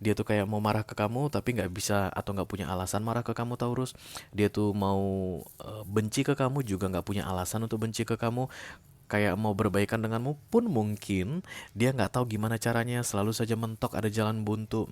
Dia tuh kayak mau marah ke kamu tapi nggak bisa atau nggak punya alasan marah ke kamu, Taurus. Dia tuh mau benci ke kamu juga nggak punya alasan untuk benci ke kamu. Kayak mau berbaikan denganmu pun mungkin dia nggak tahu gimana caranya, selalu saja mentok, ada jalan buntu.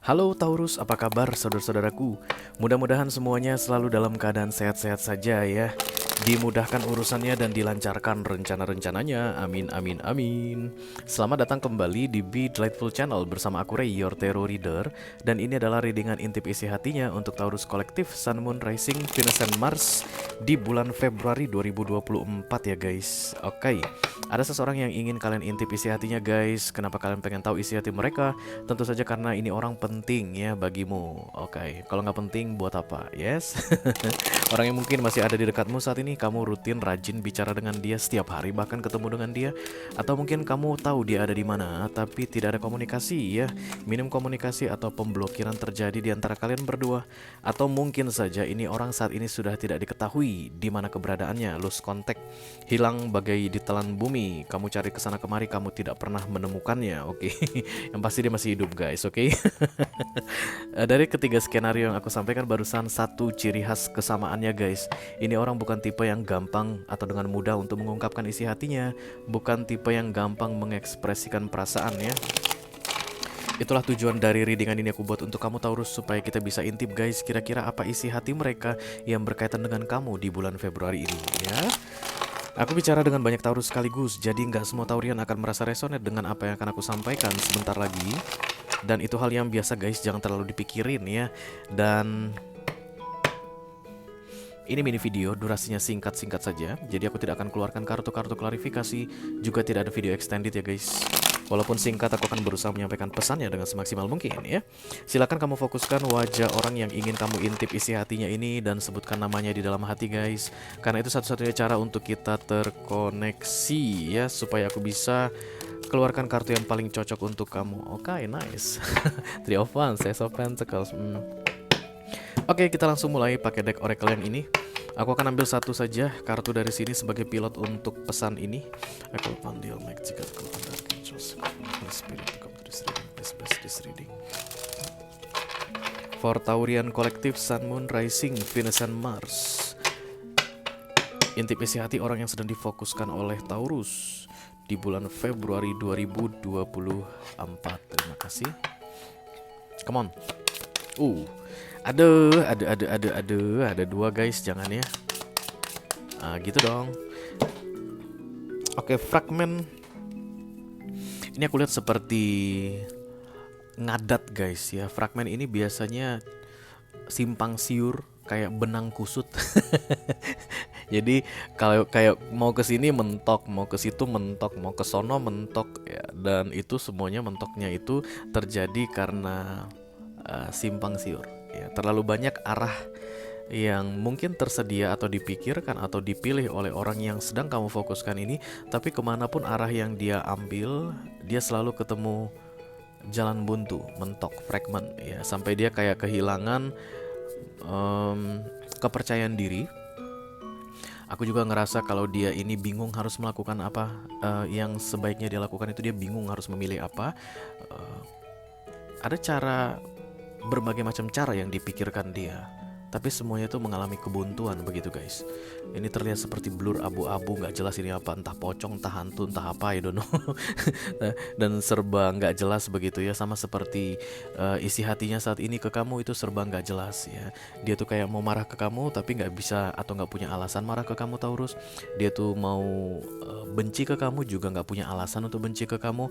Halo Taurus, apa kabar saudara-saudaraku? Mudah-mudahan semuanya selalu dalam keadaan sehat-sehat saja ya. Dimudahkan urusannya dan dilancarkan rencana-rencananya. Amin, amin, amin. Selamat datang kembali di Be Delightful Channel bersama aku Ray, your tarot reader. Dan ini adalah readingan intip isi hatinya untuk Taurus kolektif Sun, Moon, Rising, Venus, and Mars di bulan Februari 2024 ya guys. Oke, ada seseorang yang ingin kalian intip isi hatinya guys. Kenapa kalian pengen tahu isi hati mereka? Tentu saja karena ini orang penting ya bagimu. Oke, kalau nggak penting buat apa? Yes. Orang yang mungkin masih ada di dekatmu saat ini, kamu rutin rajin bicara dengan dia setiap hari, bahkan ketemu dengan dia. Atau mungkin kamu tahu dia ada di mana, tapi tidak ada komunikasi ya. Minim komunikasi atau pemblokiran terjadi di antara kalian berdua. Atau mungkin saja ini orang saat ini sudah tidak diketahui di mana keberadaannya, lose contact, hilang bagai ditelan bumi. Kamu cari kesana kemari, kamu tidak pernah menemukannya. Oke, yang pasti dia masih hidup guys. Oke. Dari ketiga skenario yang aku sampaikan barusan, satu ciri khas kesamaannya guys. Ini orang bukan tipe yang gampang atau dengan mudah untuk mengungkapkan isi hatinya. Bukan tipe yang gampang mengekspresikan perasaan ya. Itulah tujuan dari readingan ini aku buat untuk kamu Taurus, supaya kita bisa intip guys kira-kira apa isi hati mereka yang berkaitan dengan kamu di bulan Februari ini ya. Aku bicara dengan banyak Taurus sekaligus, jadi nggak semua Taurian akan merasa resonate dengan apa yang akan aku sampaikan sebentar lagi. Dan itu hal yang biasa guys, jangan terlalu dipikirin ya. Dan ini mini video, durasinya singkat-singkat saja. Jadi aku tidak akan keluarkan kartu-kartu klarifikasi, juga tidak ada video extended ya guys. Walaupun singkat, aku akan berusaha menyampaikan pesannya dengan semaksimal mungkin ya. Silakan kamu fokuskan wajah orang yang ingin kamu intip isi hatinya ini dan sebutkan namanya di dalam hati guys. Karena itu satu-satunya cara untuk kita terkoneksi ya, supaya aku bisa keluarkan kartu yang paling cocok untuk kamu. Oke, nice. Three of Wands, Ace of Pentacles. Oke, kita langsung mulai pakai deck Oracle yang ini. Aku akan ambil satu saja kartu dari sini sebagai pilot untuk pesan ini. Aku panggil Magical Spirit to come to this reading. Please bless this reading. For Taurian Collective, Sun, Moon, Rising, Venus, and Mars. Intip isi hati orang yang sedang difokuskan oleh Taurus di bulan Februari 2024. Terima kasih. Come on. Ada dua guys, jangan ya. Gitu dong. Oke, fragmen. Ini aku lihat seperti ngadat guys ya. Fragmen ini biasanya simpang siur, kayak benang kusut. Jadi kalau kayak mau ke sini mentok, mau ke situ mentok, mau ke sono mentok ya. Dan itu semuanya mentoknya itu terjadi karena simpang siur ya. Terlalu banyak arah yang mungkin tersedia atau dipikirkan atau dipilih oleh orang yang sedang kamu fokuskan ini, tapi kemanapun arah yang dia ambil, dia selalu ketemu jalan buntu, mentok, fragment ya, sampai dia kayak kehilangan kepercayaan diri. Aku juga ngerasa kalau dia ini bingung harus melakukan apa, yang sebaiknya dia lakukan itu dia bingung harus memilih apa. Ada cara, berbagai macam cara yang dipikirkan dia, tapi semuanya itu mengalami kebuntuan begitu guys. Ini terlihat seperti blur, abu-abu, nggak jelas ini apa, entah pocong, entah hantu, entah apa, I don't know. Dan serba nggak jelas begitu ya, sama seperti isi hatinya saat ini ke kamu itu serba nggak jelas ya. Dia tuh kayak mau marah ke kamu tapi nggak bisa atau nggak punya alasan marah ke kamu Taurus. Dia tuh mau benci ke kamu juga nggak punya alasan untuk benci ke kamu.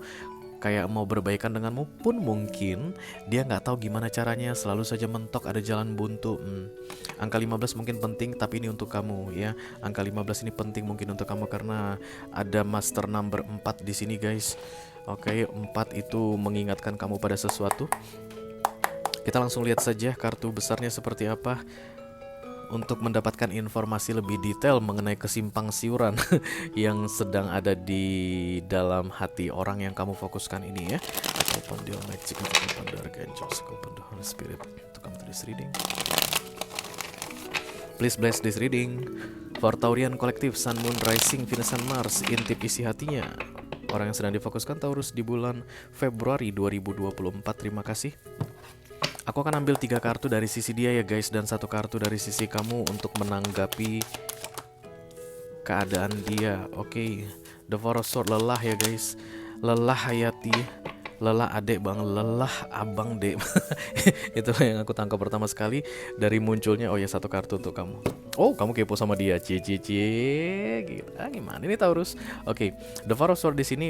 Kayak mau berbaikan denganmu pun mungkin dia nggak tahu gimana caranya, selalu saja mentok, ada jalan buntu. Angka 15 mungkin penting, tapi ini untuk kamu ya. Angka 15 ini penting mungkin untuk kamu karena ada master number 4 di sini guys. Oke, 4 itu mengingatkan kamu pada sesuatu. Kita langsung lihat saja kartu besarnya seperti apa. untuk mendapatkan informasi lebih detail mengenai kesimpang siuran yang sedang ada di dalam hati orang yang kamu fokuskan ini ya. Open the magic, open the archangels, open the Holy Spirit to come to this reading. Please bless this reading for Taurian Collective, Sun, Moon, Rising, Venus, and Mars. Intip isi hatinya orang yang sedang difokuskan Taurus di bulan Februari 2024. Terima kasih. Aku akan ambil 3 kartu dari sisi dia ya guys, dan 1 kartu dari sisi kamu untuk menanggapi keadaan dia. Oke, The Four of Swords, lelah ya guys, lelah Hayati, lelah adek bang, lelah abang dek. Itulah yang aku tangkap pertama sekali dari munculnya. Oh ya, 1 kartu untuk kamu. Oh, kamu kepo sama dia, cie. Gila, gimana ini Taurus? Oke, The Four of Swords di sini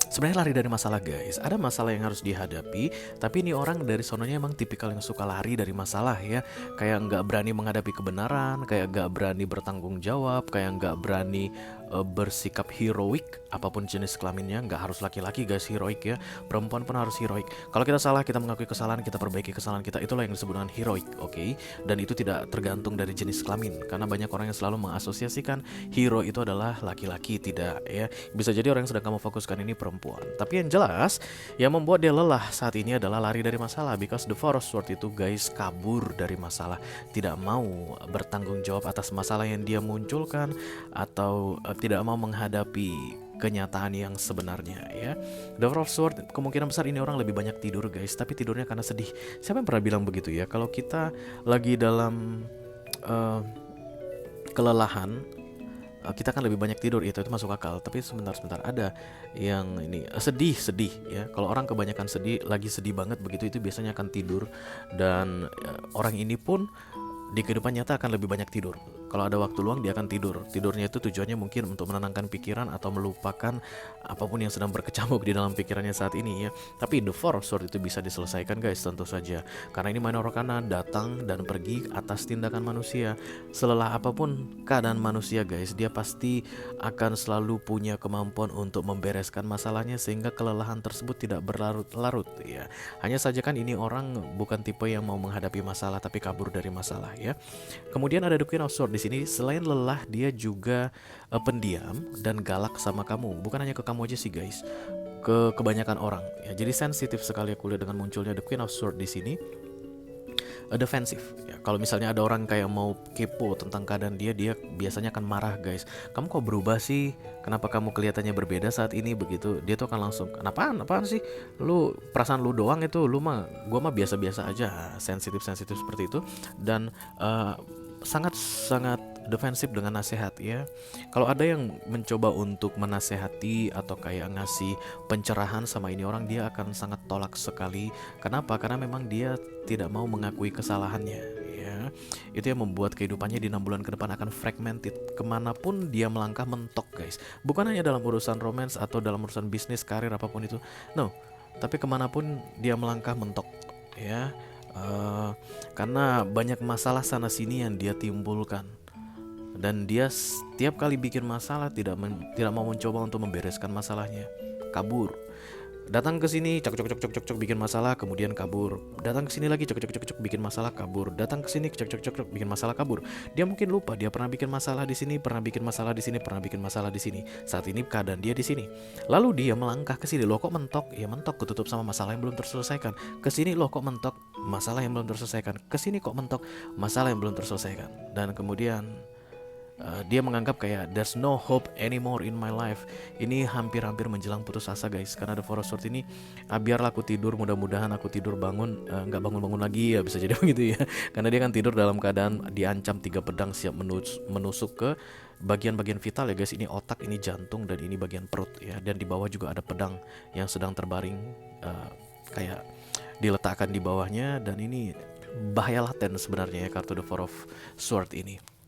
sebenarnya lari dari masalah guys. Ada masalah yang harus dihadapi, tapi ini orang dari sononya emang tipikal yang suka lari dari masalah ya. Kayak nggak berani menghadapi kebenaran, kayak nggak berani bertanggung jawab, kayak nggak berani bersikap heroik. Apapun jenis kelaminnya, nggak harus laki-laki guys heroik ya. Perempuan pun harus heroik. Kalau kita salah, kita mengakui kesalahan, kita perbaiki kesalahan kita. Itulah yang disebut dengan heroik, oke? Dan itu tidak tergantung dari jenis kelamin, karena banyak orang yang selalu mengasosiasikan hero itu adalah laki-laki. Tidak ya. Bisa jadi orang yang sedang kamu fokuskan ini perempuan. Tapi yang jelas, yang membuat dia lelah saat ini adalah lari dari masalah. Because the Four of Swords itu guys kabur dari masalah, tidak mau bertanggung jawab atas masalah yang dia munculkan, atau tidak mau menghadapi kenyataan yang sebenarnya ya. The Four of Swords kemungkinan besar ini orang lebih banyak tidur guys, tapi tidurnya karena sedih. Siapa yang pernah bilang begitu ya? Kalau kita lagi dalam kelelahan, kita kan lebih banyak tidur, itu masuk akal. Tapi sebentar ada yang ini sedih ya. Kalau orang kebanyakan sedih, lagi sedih banget begitu, itu biasanya akan tidur. Dan orang ini pun di kehidupan nyata akan lebih banyak tidur. Kalau ada waktu luang dia akan tidur. Tidurnya itu tujuannya mungkin untuk menenangkan pikiran atau melupakan apapun yang sedang berkecamuk di dalam pikirannya saat ini ya. Tapi The Four of Swords itu bisa diselesaikan guys, tentu saja. Karena ini minor arcana, datang dan pergi atas tindakan manusia. Selelah apapun keadaan manusia guys, dia pasti akan selalu punya kemampuan untuk membereskan masalahnya sehingga kelelahan tersebut tidak berlarut-larut ya. Hanya saja kan ini orang bukan tipe yang mau menghadapi masalah tapi kabur dari masalah ya. Kemudian ada The Queen of Swords di sini. Selain lelah, dia juga pendiam dan galak sama kamu. Bukan hanya ke kamu aja sih guys, ke kebanyakan orang ya. Jadi sensitif sekali aku lihat dengan munculnya The Queen of Swords di sini. Defensif ya. Kalau misalnya ada orang kayak mau kepo tentang keadaan dia biasanya akan marah guys. Kamu kok berubah sih? Kenapa kamu kelihatannya berbeda saat ini begitu? Dia tuh akan langsung, apaan sih? Lu perasaan lu doang itu, gua mah biasa-biasa aja. Sensitif seperti itu. Dan sangat defensif dengan nasihat ya. Kalau ada yang mencoba untuk menasehati atau kayak ngasih pencerahan sama ini orang, dia akan sangat tolak sekali. Kenapa? Karena memang dia tidak mau mengakui kesalahannya ya. Itu yang membuat kehidupannya di 6 bulan ke depan akan fragmented. Kemanapun dia melangkah mentok guys. Bukan hanya dalam urusan romance atau dalam urusan bisnis, karir, apapun itu. No, tapi kemanapun dia melangkah mentok ya. Karena banyak masalah sana sini yang dia timbulkan, dan dia setiap kali bikin masalah tidak mau mencoba untuk membereskan masalahnya, kabur. Datang ke sini cok bikin masalah, kemudian kabur. Datang ke sini lagi cok bikin masalah, kabur. Datang ke sini cok bikin masalah, kabur. Dia mungkin lupa dia pernah bikin masalah di sini, pernah bikin masalah di sini, pernah bikin masalah di sini. Saat ini keadaan dia di sini. Lalu dia melangkah ke sini, loh kok mentok? Ya mentok ketutup sama masalah yang belum terselesaikan. Ke sini loh kok mentok? Masalah yang belum terselesaikan. Ke sini kok mentok? Masalah yang belum terselesaikan. Dan kemudian dia menganggap kayak there's no hope anymore in my life. Ini hampir menjelang putus asa guys. Karena The Four of Swords ini, biarlah aku tidur, mudah-mudahan aku tidur bangun, nggak bangun lagi ya, bisa jadi begitu ya. Karena dia kan tidur dalam keadaan diancam 3 pedang siap menusuk ke bagian-bagian vital ya guys. Ini otak, ini jantung, dan ini bagian perut ya. Dan di bawah juga ada pedang yang sedang terbaring, kayak diletakkan di bawahnya. Dan ini bahaya laten sebenarnya ya, kartu The Four of Swords ini.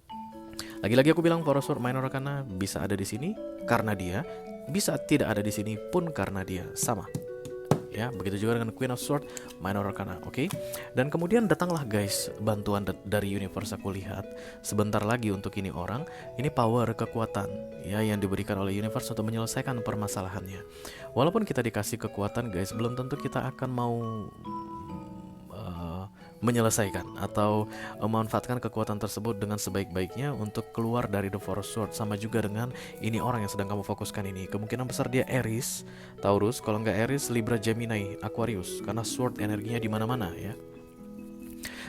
Lagi-lagi aku bilang Four of Swords minor arcana bisa ada di sini karena dia, bisa tidak ada di sini pun karena dia, sama. Ya, begitu juga dengan Queen of Swords minor arcana, oke? Dan kemudian datanglah guys bantuan dari universe. Aku lihat sebentar lagi untuk ini orang, ini power, kekuatan ya yang diberikan oleh universe untuk menyelesaikan permasalahannya. Walaupun kita dikasih kekuatan guys, belum tentu kita akan mau menyelesaikan atau memanfaatkan kekuatan tersebut dengan sebaik-baiknya untuk keluar dari The Four of Swords. Sama juga dengan ini orang yang sedang kamu fokuskan ini, kemungkinan besar dia Aries, Taurus, kalau nggak Aries, Libra, Gemini, Aquarius, karena sword energinya di mana-mana ya.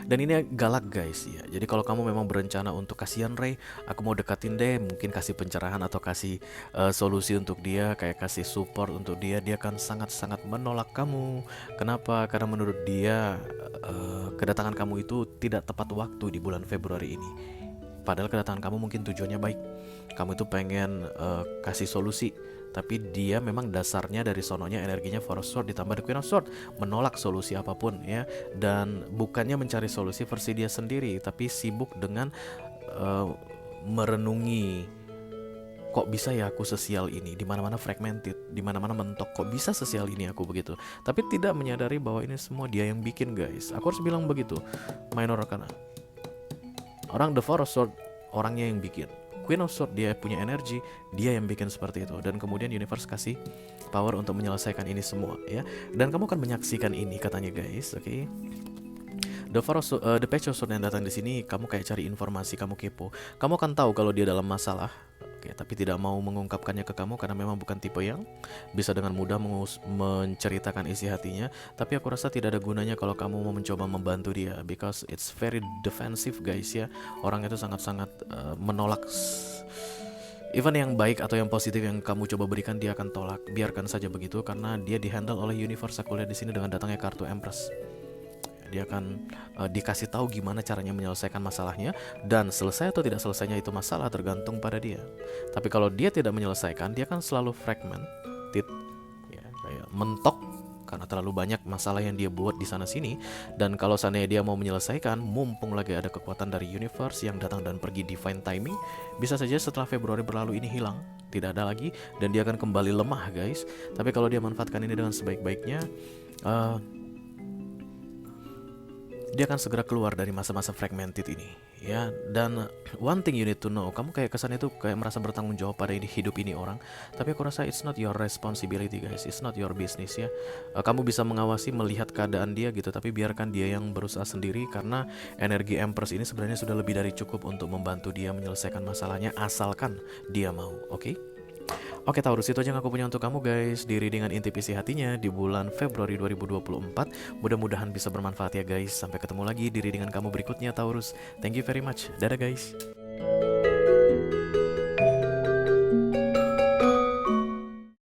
Dan ini galak guys ya. Jadi kalau kamu memang berencana untuk kasihan Ray, aku mau dekatin deh, mungkin kasih pencerahan atau kasih solusi untuk dia, kayak kasih support untuk dia, dia akan sangat-sangat menolak kamu. Kenapa? Karena menurut dia kedatangan kamu itu tidak tepat waktu di bulan Februari ini. Padahal kedatangan kamu mungkin tujuannya baik. Kamu itu pengen kasih solusi, tapi dia memang dasarnya dari sononya energinya Four of Swords ditambah The Queen of Swords, menolak solusi apapun ya. Dan bukannya mencari solusi versi dia sendiri, tapi sibuk dengan merenungi, kok bisa ya aku sesial ini, di mana-mana fragmented, di mana-mana mentok, kok bisa sesial ini aku begitu. Tapi tidak menyadari bahwa ini semua dia yang bikin guys. Aku harus bilang begitu. Minor Arcana. Orang The Four of Swords orangnya yang bikin. Queen of Swords dia punya energi, dia yang bikin seperti itu. Dan kemudian universe kasih power untuk menyelesaikan ini semua ya. Dan kamu akan menyaksikan ini katanya guys, oke? Okay? The Page of Swords yang datang di sini, kamu kayak cari informasi, kamu kepo. Kamu akan tahu kalau dia dalam masalah. Oke, tapi tidak mau mengungkapkannya ke kamu karena memang bukan tipe yang bisa dengan mudah menceritakan isi hatinya. Tapi aku rasa tidak ada gunanya kalau kamu mau mencoba membantu dia, because it's very defensive guys ya. Orang itu sangat-sangat menolak. Even yang baik atau yang positif yang kamu coba berikan dia akan tolak. Biarkan saja begitu karena dia dihandle oleh universe. Aku lihat di sini dengan datangnya kartu Empress. Dia akan dikasih tahu gimana caranya menyelesaikan masalahnya, dan selesai atau tidak selesainya itu masalah tergantung pada dia. Tapi kalau dia tidak menyelesaikan, dia kan selalu fragmented ya, kayak mentok karena terlalu banyak masalah yang dia buat di sana sini. Dan kalau seandainya dia mau menyelesaikan, mumpung lagi ada kekuatan dari universe yang datang dan pergi divine timing, bisa saja setelah Februari berlalu ini hilang, tidak ada lagi, dan dia akan kembali lemah guys. Tapi kalau dia manfaatkan ini dengan sebaik-baiknya, dia akan segera keluar dari masa-masa fragmented ini ya. Dan one thing you need to know, kamu kayak kesan itu kayak merasa bertanggung jawab pada hidup ini orang, tapi aku rasa it's not your responsibility guys, it's not your business ya. Kamu bisa mengawasi, melihat keadaan dia gitu, tapi biarkan dia yang berusaha sendiri, karena energi Empress ini sebenarnya sudah lebih dari cukup untuk membantu dia menyelesaikan masalahnya, asalkan dia mau. Oke? Oke Taurus, itu aja yang aku punya untuk kamu guys di readingan inti isi hatinya di bulan Februari 2024. Mudah-mudahan bisa bermanfaat ya guys. Sampai ketemu lagi di readingan kamu berikutnya Taurus. Thank you very much. Dadah guys.